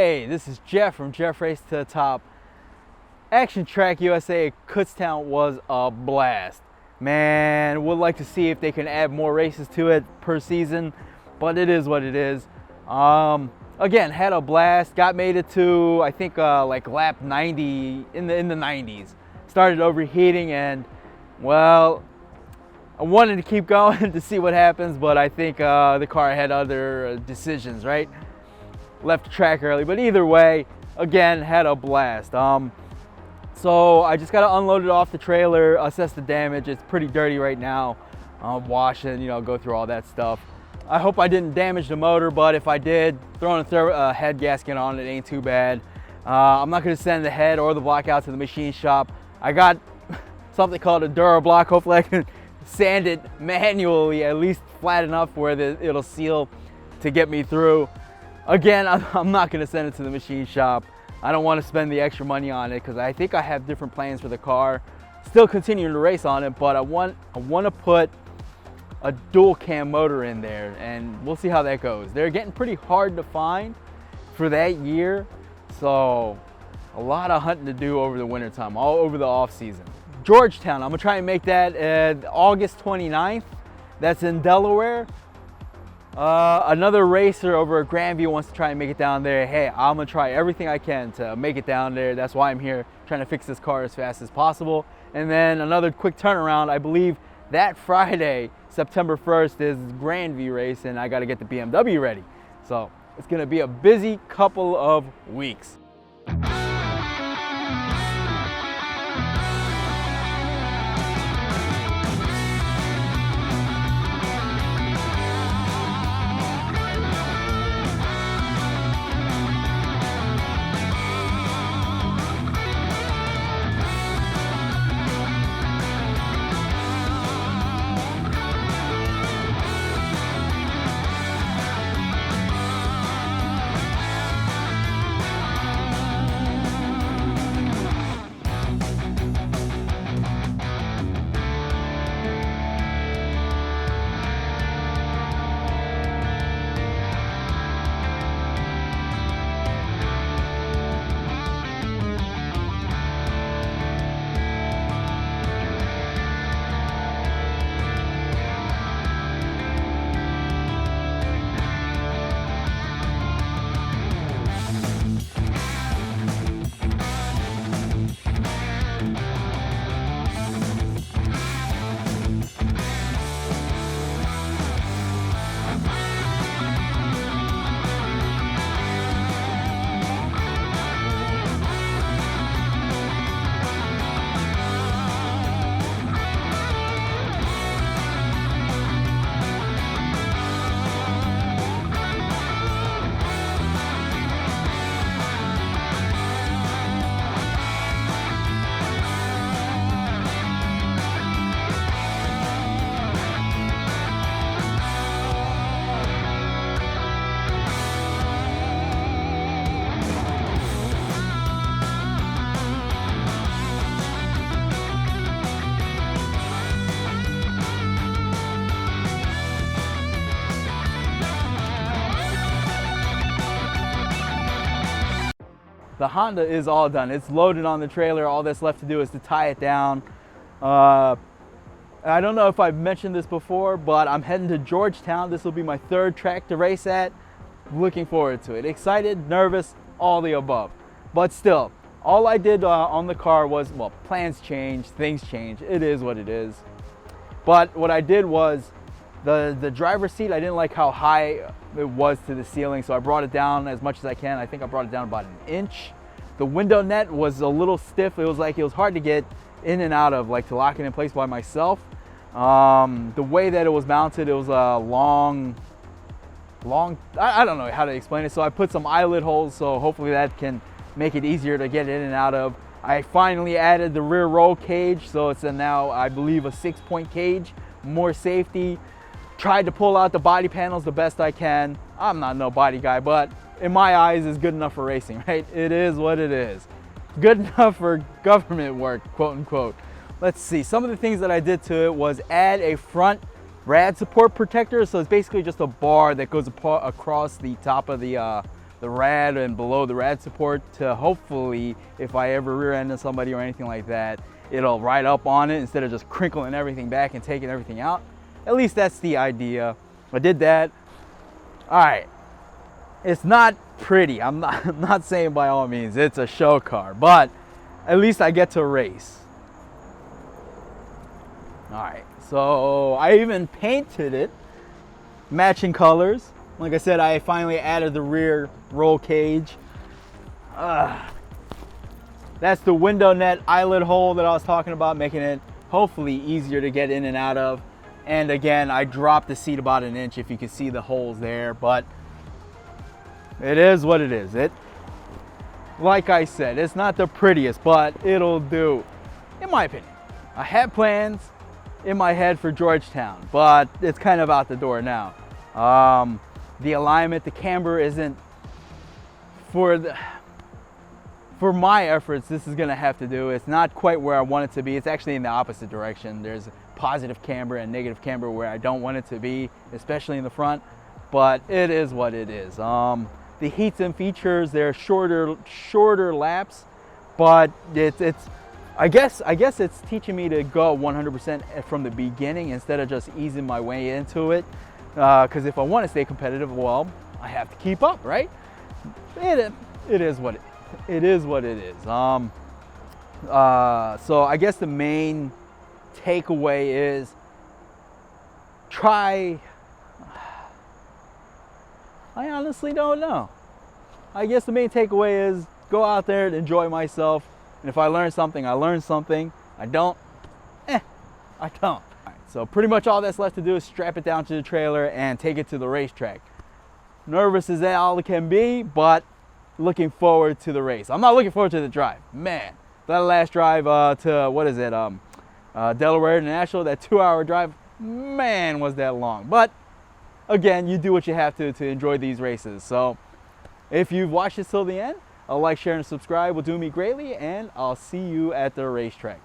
Hey, this is Jeff from Jeff Race to the Top. Action Track USA at Kutztown was a blast. Man, would like to see if they can add more races to it per season, but it is what it is. Again, had a blast. Made it to I think like lap 90 in the 90s. Started overheating, and well, I wanted to keep going to see what happens, but I think the car had other decisions, right? Left the track early, but either way, again, had a blast. So I just got to unload it off the trailer, assess the damage. It's pretty dirty right now. Wash it, go through all that stuff. I hope I didn't damage the motor, but if I did, throwing a head gasket on it ain't too bad. I'm not going to send the head or the block out to the machine shop. I got something called a DuraBlock. Hopefully I can sand it manually, at least flat enough where it'll seal to get me through. Again, I'm not going to send it to the machine shop. I don't want to spend the extra money on it because I think I have different plans for the car. Still continuing to race on it, but I want to put a dual cam motor in there, and we'll see how that goes. They're getting pretty hard to find for that year, so a lot of hunting to do over the winter time, all over the off season. Georgetown, I'm gonna try and make that August 29th. That's in Delaware. Another racer over at Grandview wants to try and make it down there. Hey, I'm gonna try everything I can to make it down there. That's why I'm here, trying to fix this car as fast as possible. And then another quick turnaround, I believe that Friday, September 1st, is Grandview race, and I gotta get the BMW ready. So it's gonna be a busy couple of weeks. The Honda is all done. It's loaded on the trailer. All that's left to do is to tie it down. I don't know if I've mentioned this before, but I'm heading to Georgetown. This will be my third track to race at. Looking forward to it. Excited, nervous, all the above. But still, all I did on the car was, well, plans change, things change. It is what it is. But what I did was, the driver's seat, I didn't like how high it was to the ceiling, so I brought it down as much as I can. I think I brought it down about an inch. The window net was a little stiff. It was hard to get in and out of, like to lock it in place by myself. The way that it was mounted, it was a long, I don't know how to explain it. So I put some eyelet holes, so hopefully that can make it easier to get in and out of. I finally added the rear roll cage, so it's now, I believe, a 6-point cage, more safety. Tried to pull out the body panels the best I can. I'm not no body guy, but in my eyes, it's good enough for racing, right? It is what it is. Good enough for government work, quote unquote. Let's see, some of the things that I did to it was add a front rad support protector. So it's basically just a bar that goes across the top of the the rad and below the rad support to hopefully, if I ever rear-ended somebody or anything like that, it'll ride up on it instead of just crinkling everything back and taking everything out. At least that's the idea. I did that. All right, it's not pretty. I'm not saying by all means it's a show car, but at least I get to race. All right, so I even painted it matching colors. Like I said, I finally added the rear roll cage. That's the window net eyelet hole that I was talking about, making it hopefully easier to get in and out of. And again, I dropped the seat about an inch if you can see the holes there, but it is what it is. Like I said, it's not the prettiest, but it'll do, in my opinion. I had plans in my head for Georgetown, but it's kind of out the door now. The alignment, the camber isn't for my efforts. This is gonna have to do. It's not quite where I want it to be. It's actually in the opposite direction. There's positive camber and negative camber where I don't want it to be, especially in the front, but it is what it is. The heats and features, they're shorter laps, but I guess it's teaching me to go 100% from the beginning instead of just easing my way into it. Because if I want to stay competitive, well, I have to keep up, right? It is what it is. So I guess the main takeaway is I honestly don't know. I guess the main takeaway is go out there and enjoy myself. And if I learn something, I learn something. I don't, I don't. All right, so pretty much all that's left to do is strap it down to the trailer and take it to the racetrack. Nervous as that all it can be, but looking forward to the race. I'm not looking forward to the drive. Man, that last drive to, what is it, Delaware International, that 2-hour drive, man, was that long. But again, you do what you have to enjoy these races. So if you've watched this till the end, a like, share, and subscribe will do me greatly, and I'll see you at the racetrack.